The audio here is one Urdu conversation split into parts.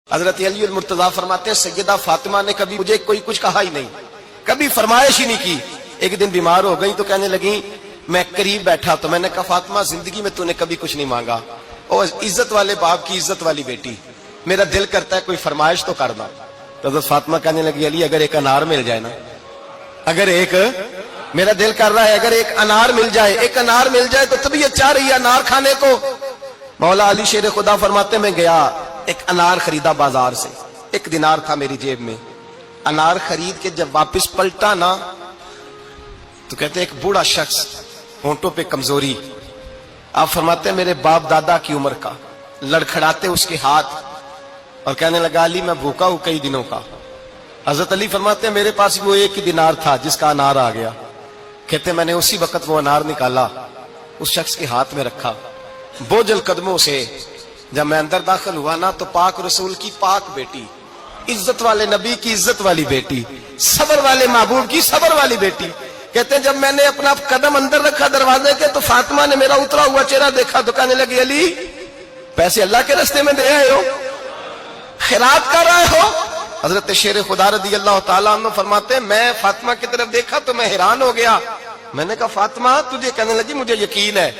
حضرت علی المرتضیٰ فرماتے ہیں سیدہ فاطمہ نے کبھی مجھے کوئی کچھ کہا ہی نہیں، کبھی فرمائش ہی نہیں کی۔ ایک دن بیمار ہو گئی تو کہنے لگیں، میں قریب بیٹھا تو میں نے کہا فاطمہ زندگی میں تو نے کبھی کچھ نہیں مانگا، اور عزت والے باپ کی عزت والی بیٹی، میرا دل کرتا ہے کوئی فرمائش تو کر دو۔ تو حضرت فاطمہ کہنے لگی علی اگر ایک انار مل جائے نا، اگر ایک میرا دل کر رہا ہے اگر ایک انار مل جائے، ایک انار مل جائے تو طبیعت چاہ رہی ہے انار کھانے کو۔ مولا علی شیر خدا فرماتے میں گیا، ایک انار خریدا بازار سے، 1 دینار تھا میری جیب میں، انار خرید کے جب واپس پلٹا نا تو کہتے ایک بوڑھا شخص، ہونٹوں پہ کمزوری، آپ فرماتے ہیں میرے باپ دادا کی عمر کا، لڑکھڑاتے اس کے ہاتھ اور کہنے لگا علی میں بھوکا ہوں کئی دنوں کا۔ حضرت علی فرماتے ہیں میرے پاس وہ 1 دینار تھا جس کا انار آ گیا، کہتے میں نے اسی وقت وہ انار نکالا، اس شخص کے ہاتھ میں رکھا، بوجھل قدموں سے جب میں اندر داخل ہوا نا تو پاک رسول کی پاک بیٹی، عزت والے نبی کی عزت والی بیٹی، صبر والے محبوب کی صبر والی بیٹی، کہتے ہیں جب میں نے اپنا قدم اندر رکھا دروازے کے تو فاطمہ نے میرا اترا ہوا چہرہ دیکھا تو کہنے لگی علی پیسے اللہ کے راستے میں دے آئے ہو، خیرات کر رہے ہو۔ حضرت شیر خدا رضی اللہ تعالیٰ عنہ فرماتے ہیں میں فاطمہ کی طرف دیکھا تو میں حیران ہو گیا، میں نے کہا فاطمہ تجھے، کہنے لگی مجھے یقین ہے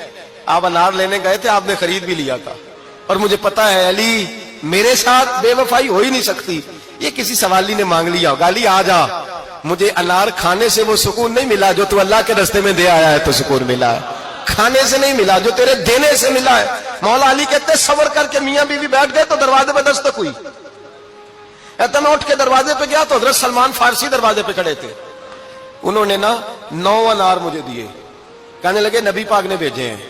آپ انار لینے گئے تھے، آپ نے خرید بھی لیا تھا، اور مجھے پتا ہے علی میرے ساتھ بے وفائی ہو ہی نہیں سکتی، یہ کسی سوالی نے مانگ لیا ہوگا، علی آ جا، مجھے انار کھانے سے وہ سکون نہیں ملا جو تو اللہ کے راستے میں دے آیا ہے تو سکون ملا ہے، کھانے سے نہیں ملا جو تیرے دینے سے ملا ہے۔ مولا علی کہتے ہیں صبر کر کے میاں بیوی بیٹھ گئے تو دروازے پہ دستک ہوئی، کہتا میں اٹھ کے دروازے پہ گیا تو حضرت سلمان فارسی دروازے پہ کھڑے تھے، انہوں نے نا 9 انار مجھے دیے، کہنے لگے نبی پاک نے بھیجے ہیں،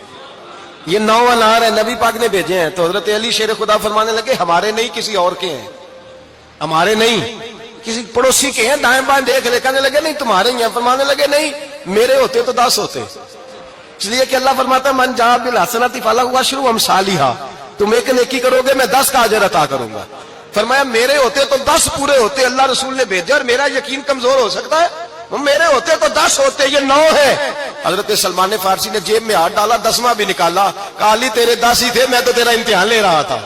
یہ 9 انار ہے نبی پاک نے بھیجے ہیں۔ تو حضرت علی شیر خدا فرمانے لگے ہمارے نہیں کسی اور کے ہیں، ہمارے نہیں کسی پڑوسی کے ہیں، دائیں بائیں دیکھ لے، کہنے لگے نہیں تمہارے ہی ہیں، فرمانے لگے نہیں میرے ہوتے تو 10 ہوتے، اس لیے کہ اللہ فرماتا ہے من جاء بالحسنۃ فلہ عشر امثالھا، تم ایک نیکی کرو گے میں 10 کا اجر عطا کروں گا۔ فرمایا میرے ہوتے تو 10 پورے ہوتے، اللہ رسول نے بھیجے، اور میرا یقین کمزور ہو سکتا ہے، میرے ہوتے تو 10 ہوتے، یہ 9 ہے۔ حضرت سلمان فارسی نے جیب میں ہاتھ ڈالا، 10واں بھی نکالا، کہا علی تیرے 10 ہی تھے، میں تو تیرا امتحان لے رہا تھا،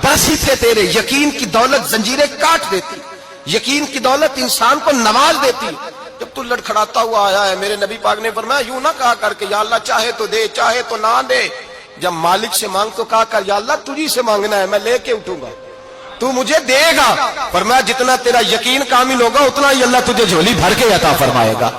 10 ہی تھے تیرے۔ یقین کی دولت زنجیریں کاٹ دیتی، یقین کی دولت انسان کو نواز دیتی۔ جب تو لڑکھڑاتا ہوا آیا ہے، میرے نبی پاک نے فرمایا یوں نہ کہا کر کے یا اللہ چاہے تو دے چاہے تو نہ دے، جب مالک سے مانگ تو کہا کر یا اللہ تجھی سے مانگنا ہے، میں لے کے اٹھوں گا، تو مجھے دے گا۔ فرمایا جتنا تیرا یقین کامل ہوگا اتنا ہی اللہ تجھے جھولی بھر کے عطا فرمائے گا۔